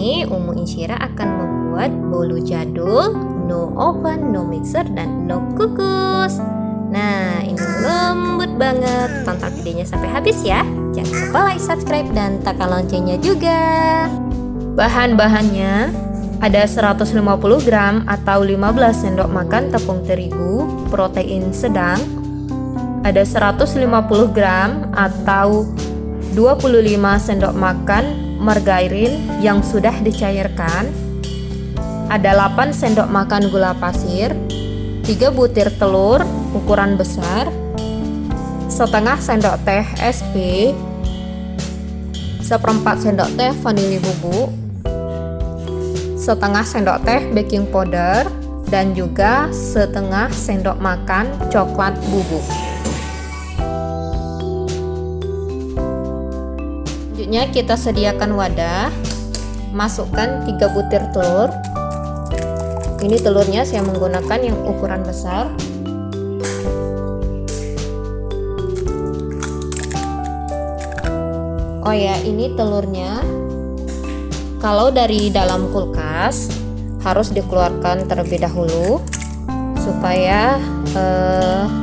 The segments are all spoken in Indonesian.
ini Umu Insyira akan membuat bolu jadul, no oven, no mixer, dan no kukus. Nah, ini lembut banget. Tonton videonya sampai habis ya. Jangan lupa like, subscribe, dan tekan loncengnya juga. Bahan-bahannya ada 150 gram atau 15 sendok makan tepung terigu protein sedang, ada 150 gram atau 25 sendok makan margarin yang sudah dicairkan, ada 8 sendok makan gula pasir, 3 butir telur ukuran besar, setengah sendok teh SP, seperempat sendok teh vanili bubuk, setengah sendok teh baking powder, dan juga setengah sendok makan coklat bubuk. Selanjutnya kita sediakan wadah, masukkan 3 butir telur. Ini telurnya saya menggunakan yang ukuran besar. Oh ya, ini telurnya kalau dari dalam kulkas harus dikeluarkan terlebih dahulu supaya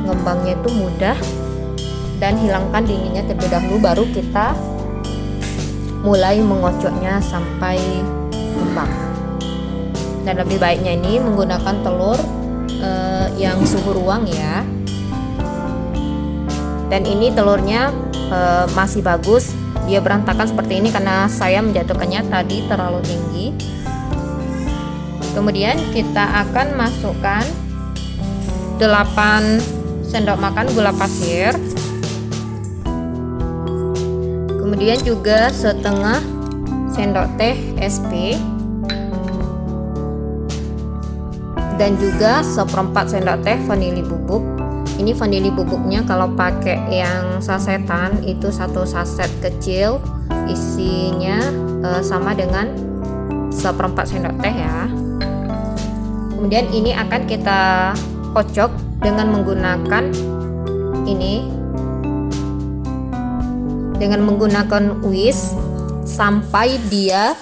ngembangnya itu mudah, dan hilangkan dinginnya terlebih dahulu, baru kita mulai mengocoknya sampai ngembang. Dan lebih baiknya ini menggunakan telur yang suhu ruang ya. Dan ini telurnya masih bagus, dia berantakan seperti ini karena saya menjatuhkannya tadi terlalu tinggi. Kemudian kita akan masukkan 8 sendok makan gula pasir, kemudian juga setengah sendok teh SP, dan juga seperempat sendok teh vanili bubuk. Ini vanili bubuknya kalau pakai yang sasetan itu 1 saset kecil, isinya sama dengan seperempat sendok teh ya. Kemudian ini akan kita kocok dengan menggunakan whisk sampai dia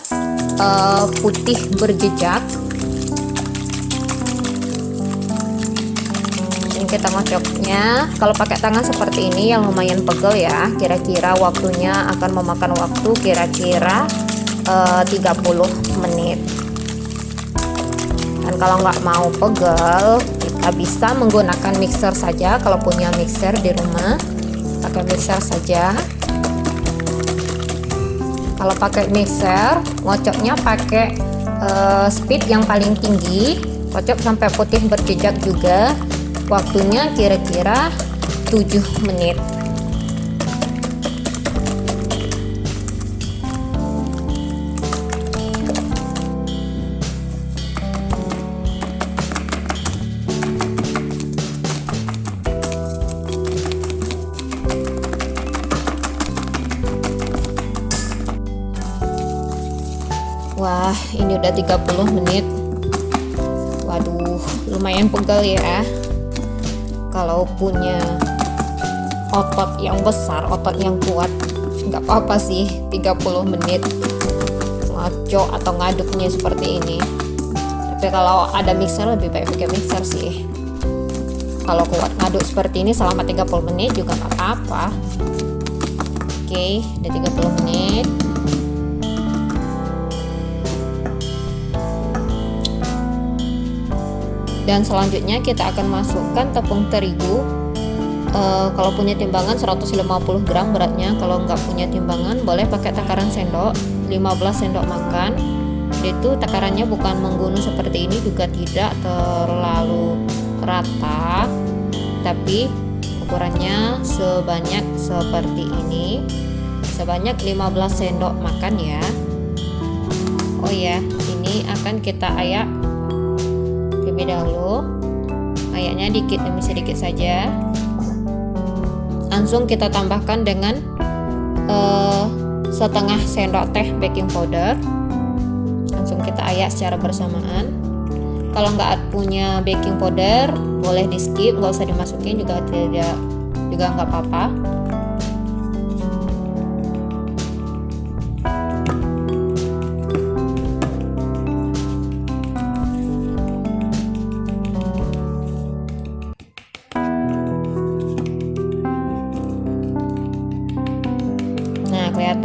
putih berjejak. Kita ngocoknya kalau pakai tangan seperti ini yang lumayan pegel ya, kira-kira waktunya akan memakan waktu kira-kira 30 menit. Dan kalau nggak mau pegel, kita bisa menggunakan mixer saja. Kalau punya mixer di rumah, pakai mixer saja. Kalau pakai mixer, ngocoknya pakai speed yang paling tinggi, kocok sampai putih berjejak juga. Waktunya kira-kira 7 menit. Wah, ini udah 30 menit. Waduh, lumayan pegel ya. Kalau punya otot yang besar, otot yang kuat, nggak apa-apa sih 30 menit ngocok atau ngaduknya seperti ini. Tapi kalau ada mixer lebih baik pakai mixer sih. Kalau kuat ngaduk seperti ini selama 30 menit juga nggak apa-apa. Oke, udah 30 menit. Dan selanjutnya kita akan masukkan tepung terigu. Kalau punya timbangan 150 gram beratnya. Kalau nggak punya timbangan boleh pakai takaran sendok, 15 sendok makan. Itu takarannya bukan menggunung seperti ini, juga tidak terlalu rata, tapi ukurannya sebanyak seperti ini, sebanyak 15 sendok makan ya. Oh ya, ini akan kita ayak terlebih dahulu. Ayaknya dikit demi sedikit saja. Langsung kita tambahkan dengan setengah sendok teh baking powder. Langsung kita ayak secara bersamaan. Kalau nggak punya baking powder boleh di skip, nggak usah dimasukin juga nggak apa-apa.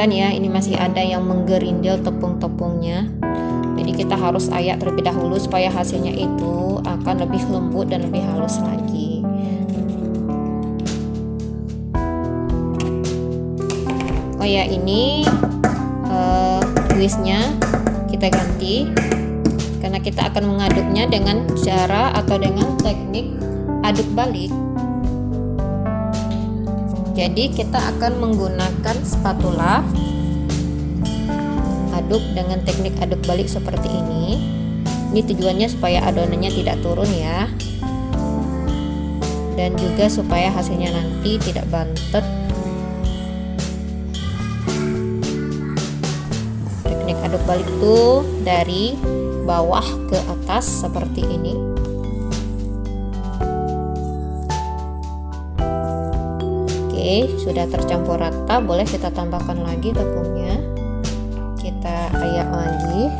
kelihatan ya, ini masih ada yang menggerindil tepung-tepungnya. Jadi kita harus ayak terlebih dahulu supaya hasilnya itu akan lebih lembut dan lebih halus lagi. Oh ya, ini whisknya kita ganti karena kita akan mengaduknya dengan cara atau dengan teknik aduk balik. Jadi kita akan menggunakan spatula, aduk dengan teknik aduk balik seperti ini. Ini tujuannya supaya adonannya tidak turun ya, dan juga supaya hasilnya nanti tidak bantet. Teknik aduk balik tuh dari bawah ke atas seperti ini. Oke, sudah tercampur rata, boleh kita tambahkan lagi tepungnya. Kita ayak lagi.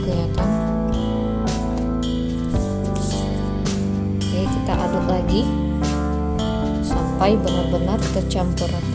Kelihatan. Oke, kita aduk lagi sampai benar-benar tercampur rata.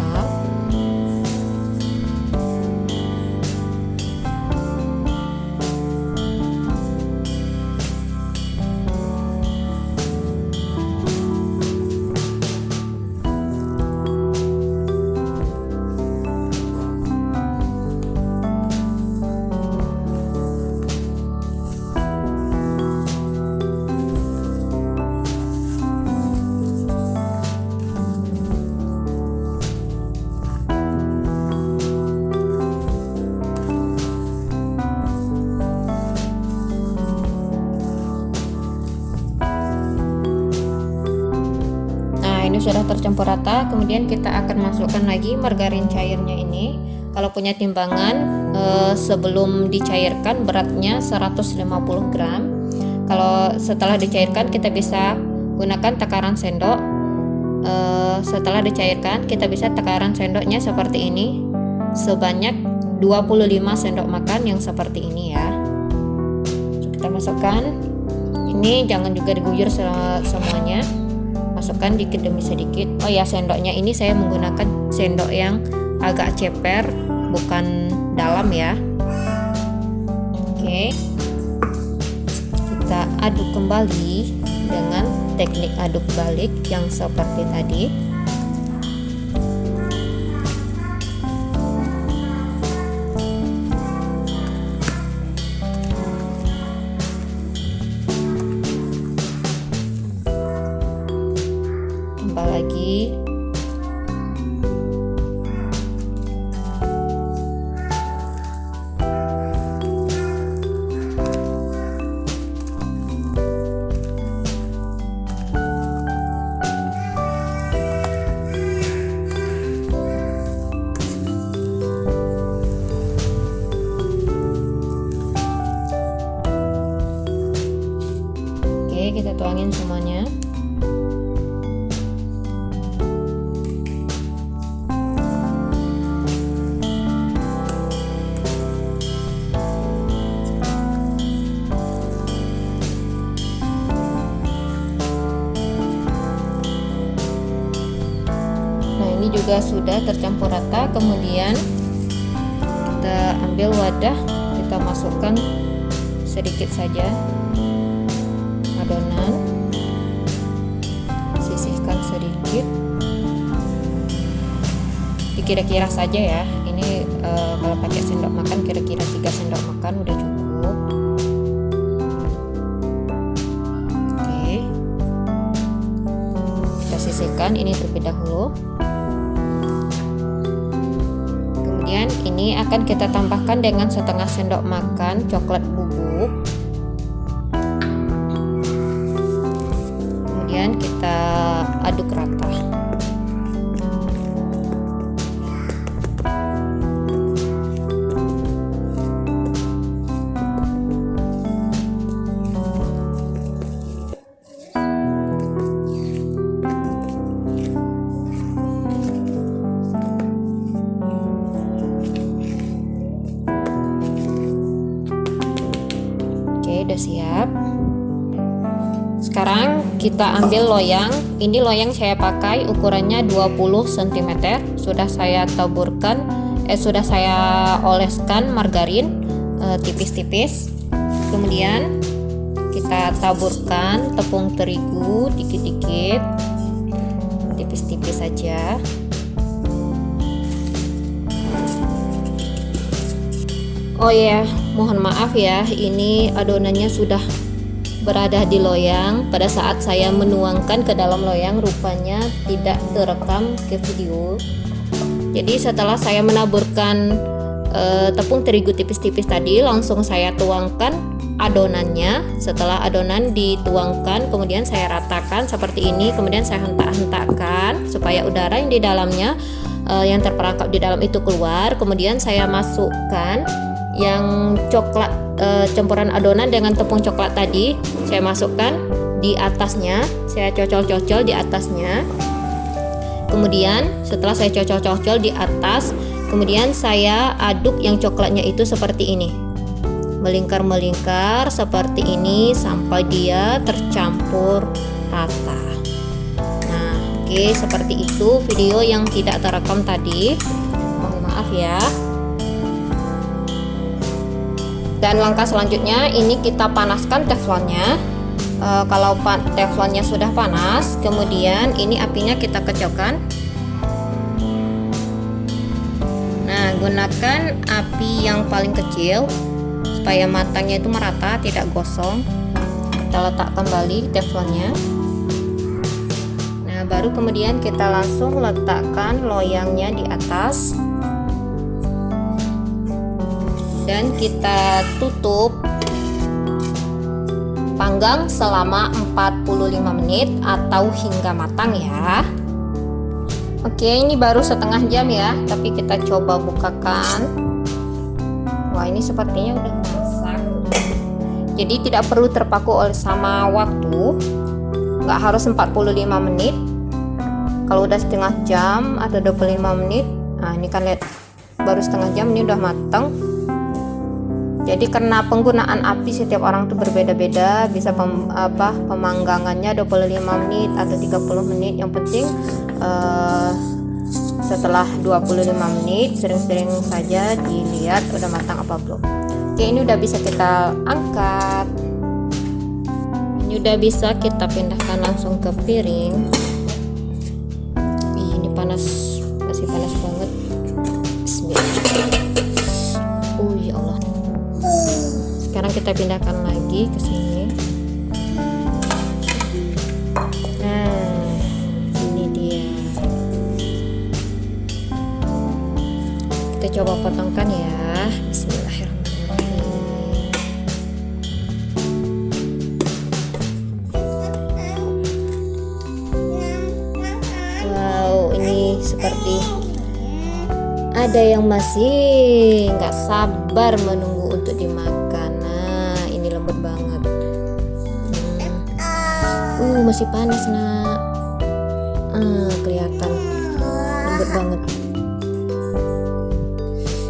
Ini sudah tercampur rata, kemudian kita akan masukkan lagi margarin cairnya ini. Kalau punya timbangan sebelum dicairkan beratnya 150 gram. Kalau setelah dicairkan kita bisa gunakan takaran sendok. Setelah dicairkan kita bisa takaran sendoknya seperti ini, sebanyak 25 sendok makan yang seperti ini ya. Kita masukkan. Ini jangan juga diguyur semuanya. Masukkan dikit demi sedikit. Oh ya, sendoknya ini saya menggunakan sendok yang agak ceper, bukan dalam ya. Oke, kita aduk kembali dengan teknik aduk balik yang seperti tadi. Lagi oke, kita tuangin semuanya. Ini juga sudah tercampur rata. Kemudian kita ambil wadah, kita masukkan sedikit saja adonan, sisihkan sedikit, kira-kira saja ya. Ini kalau pakai sendok makan kira-kira 3 sendok makan udah cukup. Oke, kita sisihkan ini terlebih dahulu. Ini akan kita tambahkan dengan setengah sendok makan coklat bubuk. Kemudian kita aduk rata. Oke, udah siap. Sekarang kita ambil loyang. Ini loyang saya pakai ukurannya 20 cm. Sudah saya taburkan, sudah saya oleskan margarin tipis-tipis. Kemudian kita taburkan tepung terigu dikit-dikit, tipis-tipis saja. Oh ya, mohon maaf ya, ini adonannya sudah berada di loyang. Pada saat saya menuangkan ke dalam loyang, rupanya tidak terekam ke video. Jadi setelah saya menaburkan tepung terigu tipis-tipis tadi, langsung saya tuangkan adonannya. Setelah adonan dituangkan, kemudian saya ratakan seperti ini. Kemudian saya hentak-hentakkan supaya udara yang di dalamnya, yang terperangkap di dalam itu keluar. Kemudian saya masukkan yang coklat, campuran adonan dengan tepung coklat tadi, saya masukkan di atasnya. Saya cocol-cocol di atasnya. Kemudian setelah saya cocol-cocol di atas, kemudian saya aduk yang coklatnya itu seperti ini, melingkar-melingkar seperti ini sampai dia tercampur rata. Nah, oke, seperti itu video yang tidak terekam tadi. Mohon maaf ya. Dan langkah selanjutnya ini kita panaskan teflonnya. Kalau teflonnya sudah panas, kemudian ini apinya kita kecilkan. Nah, gunakan api yang paling kecil supaya matangnya itu merata, tidak gosong. Kita letak kembali teflonnya. Nah, baru kemudian kita langsung letakkan loyangnya di atas. Dan kita tutup, panggang selama 45 menit atau hingga matang ya. Oke, ini baru setengah jam ya, tapi kita coba bukakan. Wah, ini sepertinya udah masak. Jadi tidak perlu terpaku oleh sama waktu, nggak harus 45 menit. Kalau udah setengah jam atau 25 menit, nah ini kan lihat, baru setengah jam ini udah matang. Jadi karena penggunaan api setiap orang tuh berbeda-beda, bisa pemanggangannya 25 menit atau 30 menit. Yang penting setelah 25 menit sering-sering saja dilihat udah matang apa belum. Oke, ini udah bisa kita angkat. Ini udah bisa kita pindahkan langsung ke piring. Ini panas, masih panas banget. Bismillah. Oh ya Allah. Sekarang kita pindahkan lagi ke sini. Nah, ini dia. Kita coba potongkan ya. Bismillahirrahmanirrahim. Wow, ini seperti ada yang masih nggak sabar menunggu untuk dimakan. Nah, ini lembut banget. Masih panas nak. Kelihatan lembut banget.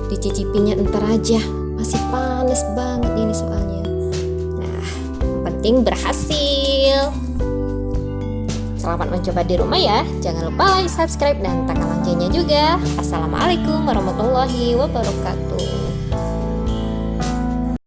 Dicicipinya ntar aja. Masih panas banget ini soalnya. Nah, yang penting berhasil. Selamat mencoba di rumah ya. Jangan lupa like, subscribe, dan tekan loncengnya juga. Assalamualaikum warahmatullahi wabarakatuh.